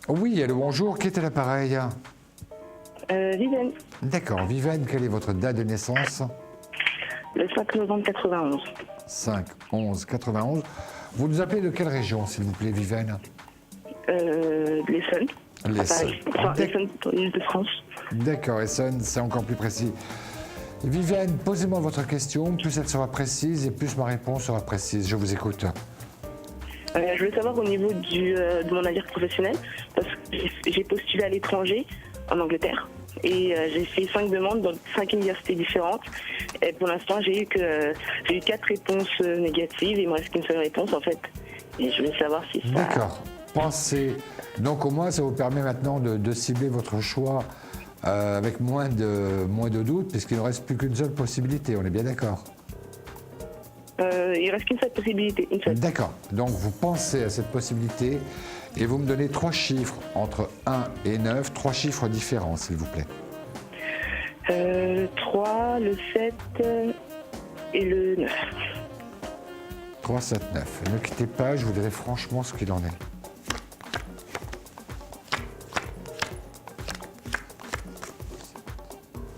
Oui, allô, bonjour, qui est à l'appareil? Viviane, D'accord, Viviane, quelle est votre date de naissance? le 5 novembre 91. 5/11/91. Vous nous appelez de quelle région, s'il vous plaît, Viviane? L'Essonne, à L'Essonne. Paris. Enfin, l'Essonne, dans l'île de France. D'accord, Essonne, c'est encore plus précis. Viviane, posez-moi votre question, plus elle sera précise et plus ma réponse sera précise. Je vous écoute. Je voulais savoir au niveau de mon avenir professionnel, parce que j'ai postulé à l'étranger, en Angleterre, et j'ai fait 5 demandes dans 5 universités différentes. Et pour l'instant, j'ai eu 4 réponses négatives, il me reste qu'une seule réponse en fait. Et je voulais savoir si ça... D'accord. Pensez. Donc au moins, ça vous permet maintenant de cibler votre choix avec moins de doutes, puisqu'il ne reste plus qu'une seule possibilité. On est bien d'accord? Il reste qu'une seule possibilité, une seule. D'accord. Donc vous pensez à cette possibilité et vous me donnez 3 chiffres entre 1 et 9, 3 chiffres différents, s'il vous plaît. 3, le 7 et le 9. 3, 7, 9. Ne quittez pas, je vous dirai franchement ce qu'il en est.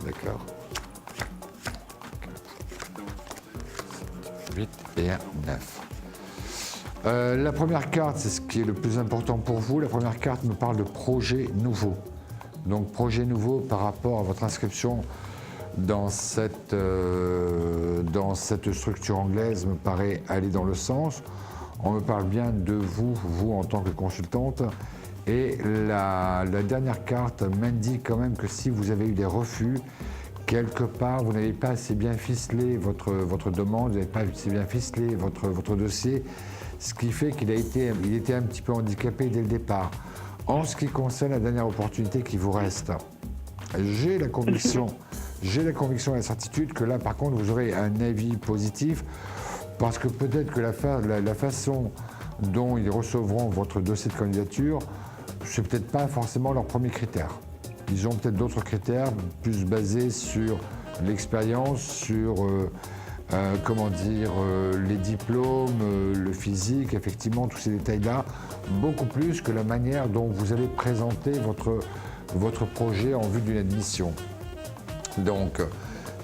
D'accord. 8 et 1, 9. La première carte, c'est ce qui est le plus important pour vous. La première carte me parle de projet nouveau. Donc projet nouveau par rapport à votre inscription dans cette structure anglaise me paraît aller dans le sens. On me parle bien de vous, vous en tant que consultante. Et la dernière carte m'indique quand même que si vous avez eu des refus, quelque part, vous n'avez pas assez bien ficelé votre demande, vous n'avez pas assez bien ficelé votre dossier, ce qui fait qu'il était un petit peu handicapé dès le départ. En ce qui concerne la dernière opportunité qui vous reste, j'ai la conviction et la certitude que là, par contre, vous aurez un avis positif, parce que peut-être que la façon dont ils recevront votre dossier de candidature, c'est peut-être pas forcément leur premier critère. Ils ont peut-être d'autres critères plus basés sur l'expérience, sur les diplômes, le physique, effectivement, tous ces détails-là, beaucoup plus que la manière dont vous allez présenter votre projet en vue d'une admission. Donc,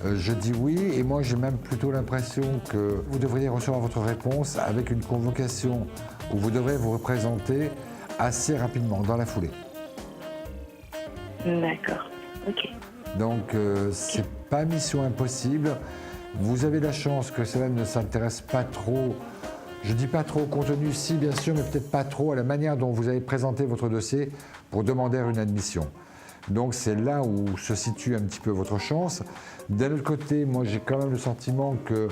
je dis oui, et moi j'ai même plutôt l'impression que vous devriez recevoir votre réponse avec une convocation où vous devrez vous représenter assez rapidement, dans la foulée. D'accord, ok. Donc, c'est pas mission impossible. Vous avez la chance que cela ne s'intéresse pas trop, je dis pas trop au contenu, si bien sûr, mais peut-être pas trop à la manière dont vous avez présenté votre dossier pour demander une admission. Donc c'est là où se situe un petit peu votre chance. D'un autre côté, moi j'ai quand même le sentiment que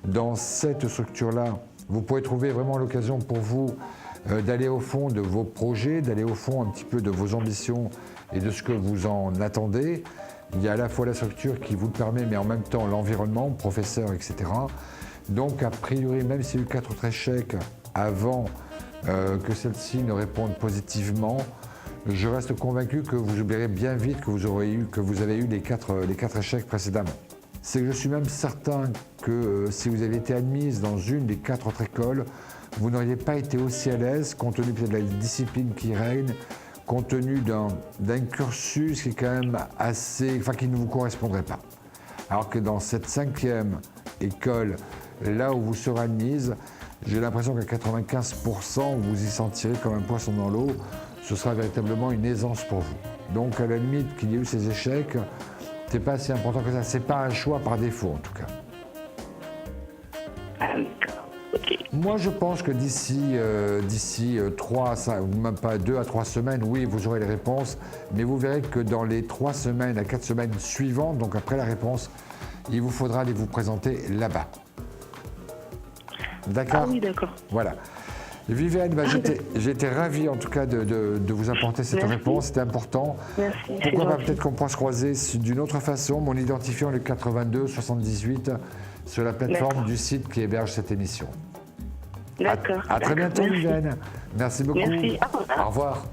dans cette structure-là, vous pourrez trouver vraiment l'occasion pour vous d'aller au fond de vos projets, d'aller au fond un petit peu de vos ambitions et de ce que vous en attendez. Il y a à la fois la structure qui vous le permet, mais en même temps l'environnement, professeur, etc. Donc a priori, même s'il y a eu 4 autres échecs avant que celle-ci ne réponde positivement, je reste convaincu que vous oublierez bien vite que vous avez eu les 4 échecs précédemment. C'est que je suis même certain que si vous avez été admise dans une des 4 autres écoles, vous n'auriez pas été aussi à l'aise, compte tenu peut-être de la discipline qui règne, compte tenu d'un cursus qui est quand même qui ne vous correspondrait pas. Alors que dans cette 5e école, là où vous serez admise, j'ai l'impression qu'à 95%, vous y sentirez comme un poisson dans l'eau. Ce sera véritablement une aisance pour vous. Donc à la limite qu'il y ait eu ces échecs, c'est pas si important que ça. C'est pas un choix par défaut en tout cas. Ok. Moi je pense que d'ici 2 à 3 semaines, oui, vous aurez les réponses, mais vous verrez que dans les 3 semaines à 4 semaines suivantes, donc après la réponse, il vous faudra aller vous présenter là-bas. D'accord? Ah oui, d'accord. Voilà. Viviane, j'ai été ravi en tout cas de vous apporter cette réponse, c'était important. Merci. Pourquoi pas peut-être qu'on pourra se croiser d'une autre façon, mon identifiant le 82 78 sur la plateforme du site qui héberge cette émission. D'accord. À très bientôt, Merci. Viviane. Merci beaucoup. Merci. Au revoir. Au revoir.